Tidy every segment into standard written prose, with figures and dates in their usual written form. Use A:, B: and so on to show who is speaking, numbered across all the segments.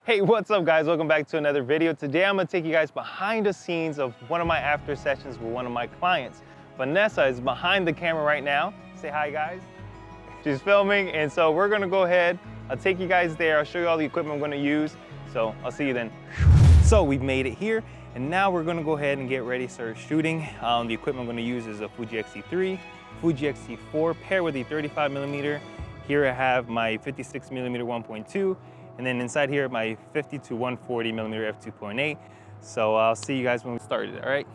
A: Hey, what's up guys? Welcome back to another video. Today I'm gonna take you guys behind the scenes of one of my after sessions with one of my clients. Vanessa is behind the camera right now. Say hi guys. She's filming, and so we're gonna go ahead. I'll take you guys there. I'll show you all the equipment I'm gonna use. So I'll see you then. So we've made it here, and now we're gonna go ahead and get ready to start shooting. The equipment I'm gonna use is a Fuji X-T3, Fuji X-T4 paired with a 35mm. Here I have my 56mm 1.2. And then inside here, my 50 to 140mm f2.8. So I'll see you guys when we started, all right?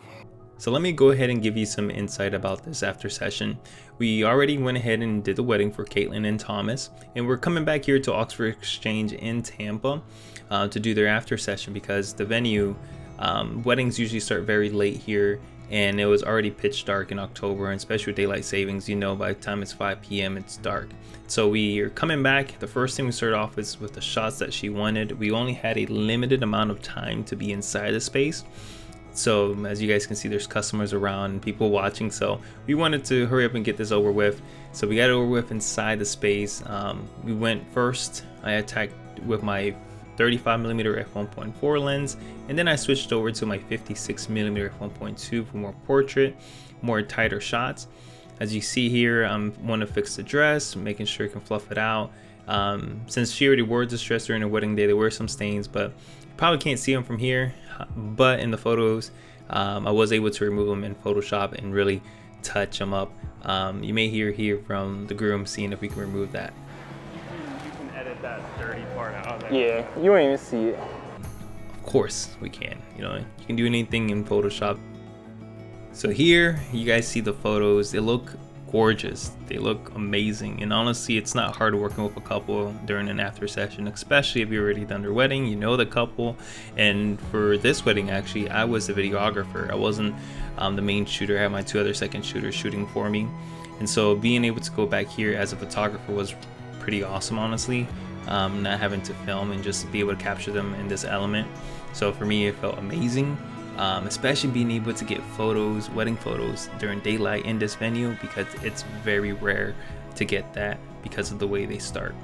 A: So let me go ahead and give you some insight about this after session. We already went ahead and did the wedding for Caitlin and Thomas, and we're coming back here to Oxford Exchange in Tampa to do their after session because the venue, weddings usually start very late here, and it was already pitch dark in October, and especially with daylight savings, you know, by the time it's 5 p.m. it's dark. So we are coming back. The first thing we started off is with the shots that she wanted. We only had a limited amount of time to be inside the space. So as you guys can see, there's customers around and people watching. So we wanted to hurry up and get this over with. So we got it over with inside the space. We went first, I attacked with my 35mm f1.4 lens, and then I switched over to my 56mm f1.2 for more portrait, more tighter shots. As you see here, I want to fix the dress, making sure you can fluff it out. Since she already wore this dress during her wedding day, there were some stains, but you probably can't see them from here. But in the photos, I was able to remove them in Photoshop and really touch them up. You may hear from the groom seeing if we can remove that.
B: You can edit that dirty part out.
A: Yeah, you won't even see it.
B: Of course we can. You know, you can do anything in Photoshop. So here you guys see the photos. They look gorgeous. They look amazing. And honestly, it's not hard working with a couple during an after session, especially if you already done their wedding, you know the couple. And for this wedding, actually, I was the videographer. I wasn't the main shooter. I had my two other second shooters shooting for me. And so being able to go back here as a photographer was pretty awesome, honestly. Not having to film and just be able to capture them in this element. So for me, it felt amazing. Especially being able to get photos, wedding photos during daylight in this venue, because it's very rare to get that because of the way they start.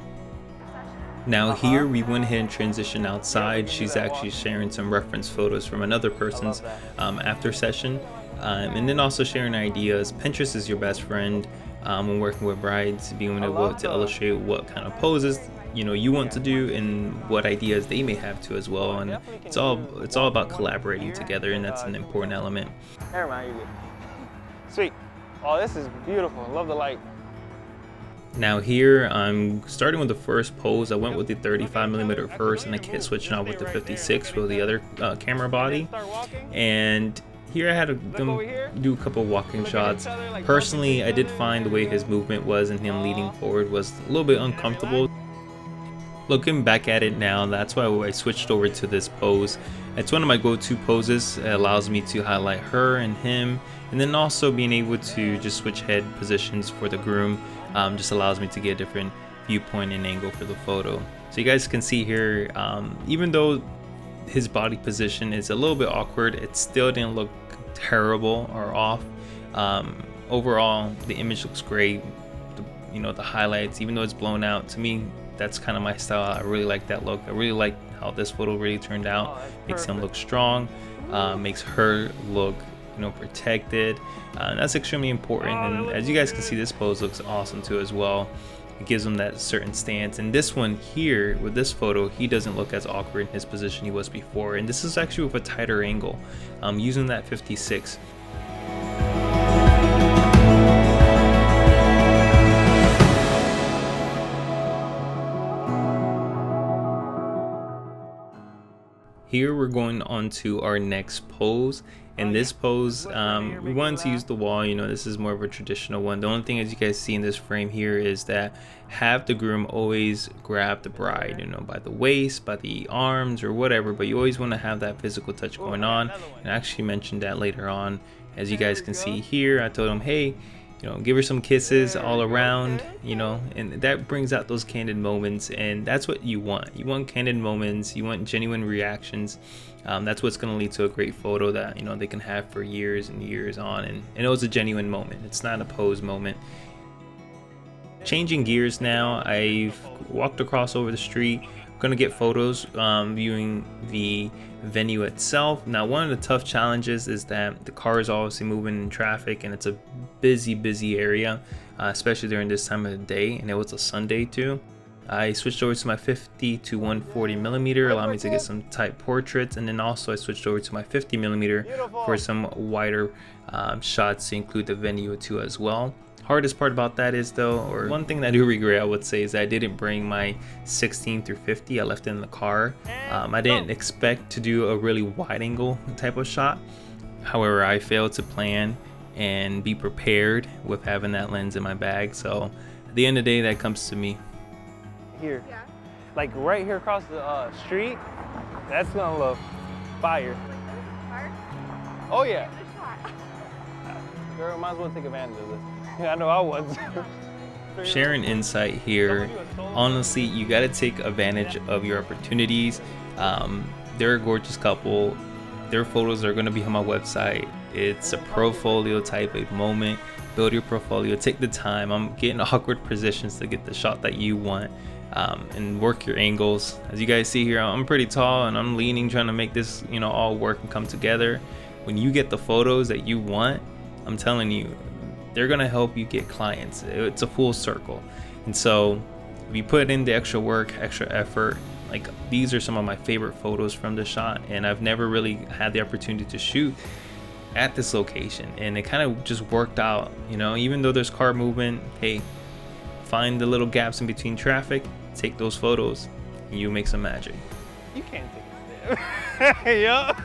B: Now here we went ahead and transitioned outside. She's actually sharing some reference photos from another person's after session, and then also sharing ideas. Pinterest is your best friend when working with brides, being able to illustrate what kind of poses you want to do and what ideas they may have too as well. And it's all about collaborating together, and that's an important element.
A: Never mind, you're good. Sweet. Oh, this is beautiful. I love the light.
B: Now here I'm starting with the first pose. I went with the 35mm first, and I kept switching out with the 56 for the other camera body. And here I had them do a couple walking shots. Personally, I did find the way his movement was and him leaning forward was a little bit uncomfortable. Looking back at it now, that's why I switched over to this pose. It's one of my go-to poses. It allows me to highlight her and him, and then also being able to just switch head positions for the groom just allows me to get a different viewpoint and angle for the photo. So you guys can see here, even though his body position is a little bit awkward, it still didn't look terrible or off. Overall, the image looks great. The highlights, even though it's blown out, to me, that's kind of my style. I really like that look. I really like how this photo really turned out. Makes him look strong, makes her look protected. That's extremely important. And as you guys can see, this pose looks awesome too as well. It gives him that certain stance. And this one here with this photo, he doesn't look as awkward in his position he was before. And this is actually with a tighter angle, using that 56. Here we're going on to our next pose, and this pose we wanted to use the wall. This is more of a traditional one. The only thing, as you guys see in this frame here, is that have the groom always grab the bride by the waist, by the arms, or whatever, but you always want to have that physical touch going on. And I actually mentioned that later on. As you guys can see here, I told him, hey, give her some kisses all around, and that brings out those candid moments. And that's what you want. You want candid moments. You want genuine reactions. That's what's going to lead to a great photo that, they can have for years and years on. And it was a genuine moment. It's not a pose moment. Changing gears now, I've walked across over the street gonna get photos viewing the venue itself. Now, one of the tough challenges is that the car is obviously moving in traffic, and it's a busy area, especially during this time of the day, and it was a Sunday too. I switched over to my 50 to 140 millimeter, allowing me to get some tight portraits, and then also I switched over to my 50 millimeter for some wider shots to include the venue too as well. Hardest part about that is though, or one thing that I do regret, I would say, is that I didn't bring my 16 through 50. I left it in the car. I didn't expect to do a really wide angle type of shot. However, I failed to plan and be prepared with having that lens in my bag. So at the end of the day, that comes to me.
A: Here, like right here across the street, that's gonna look fire. Oh yeah. Girl, might as well take advantage of this. I know I was.
B: Sharing insight here. Honestly, you got to take advantage of your opportunities. They're a gorgeous couple. Their photos are going to be on my website. It's a portfolio type of moment. Build your portfolio. Take the time. I'm getting awkward positions to get the shot that you want, and work your angles. As you guys see here, I'm pretty tall and I'm leaning, trying to make this, you know, all work and come together. When you get the photos that you want, I'm telling you, they're gonna help you get clients. It's a full circle. And so if you put in the extra work, extra effort, like these are some of my favorite photos from the shot, and I've never really had the opportunity to shoot at this location, and it kind of just worked out, you know. Even though there's car movement, hey, find the little gaps in between traffic, take those photos, and you make some magic.
A: You can't take it. Yup.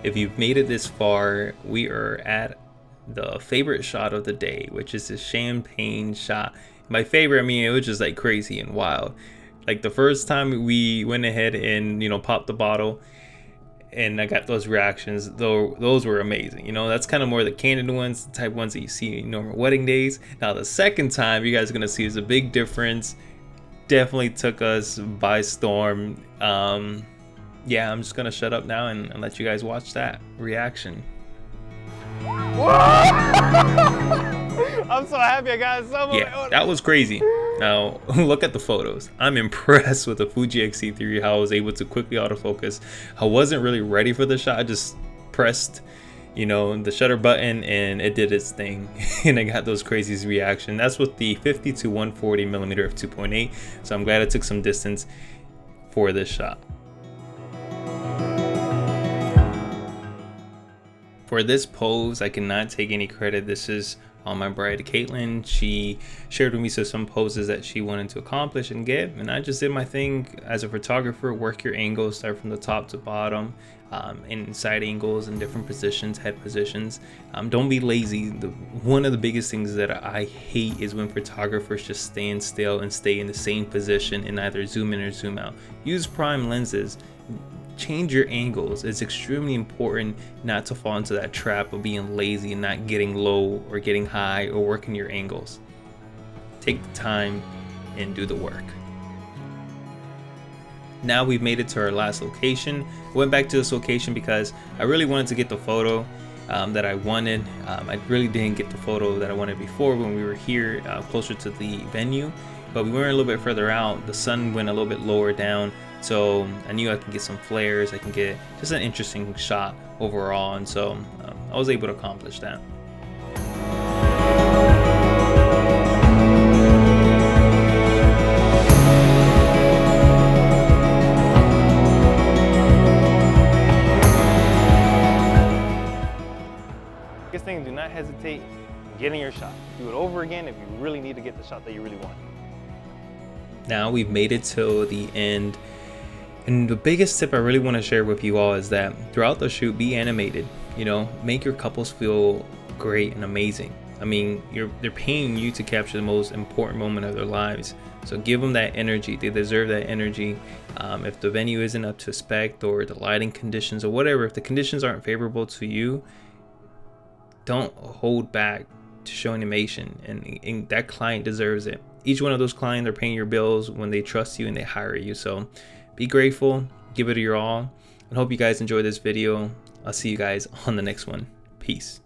B: If you've made it this far, we are at the favorite shot of the day, which is this champagne shot. My favorite, I mean, it was just like crazy and wild. Like the first time we went ahead and, you know, popped the bottle, and I got those reactions, though those were amazing. You know, that's kind of more the candid ones, the type ones that you see in normal wedding days. Now the second time, you guys are gonna see is a big difference. Definitely took us by storm. Yeah, I'm just gonna shut up now and let you guys watch that reaction.
A: I'm so happy I got some of it.
B: Yeah, that was crazy. Now look at the photos. I'm impressed with the Fuji X-T4, how I was able to quickly autofocus. I wasn't really ready for the shot. I just pressed, you know, the shutter button and it did its thing. And I got those crazy reaction. That's with the 50 to 140 millimeter f 2.8. So I'm glad I took some distance for this shot. For this pose, I cannot take any credit. This is on my bride, Caitlin. She shared with me some poses that she wanted to accomplish and get, and I just did my thing as a photographer. Work your angles, start from the top to bottom, in side angles and different positions, head positions. Don't be lazy. One of the biggest things that I hate is when photographers just stand still and stay in the same position and either zoom in or zoom out. Use prime lenses. Change your angles. It's extremely important not to fall into that trap of being lazy and not getting low or getting high or working your angles. Take the time and do the work. Now we've made it to our last location. I went back to this location because I really wanted to get the photo that I wanted. I really didn't get the photo that I wanted before when we were here closer to the venue, but we went a little bit further out. The sun went a little bit lower down, so I knew I could get some flares. I can get just an interesting shot overall, and so I was able to accomplish that.
A: Biggest thing, do not hesitate getting your shot. Do it over again if you really need to get the shot that you really want.
B: Now we've made it till the end. And the biggest tip I really want to share with you all is that throughout the shoot, be animated. You know, make your couples feel great and amazing. I mean, they're paying you to capture the most important moment of their lives. So give them that energy. They deserve that energy. If the venue isn't up to spec, or the lighting conditions or whatever, if the conditions aren't favorable to you, don't hold back to show animation, and that client deserves it. Each one of those clients are paying your bills when they trust you and they hire you. So be grateful, give it your all, and hope you guys enjoy this video. I'll see you guys on the next one. Peace.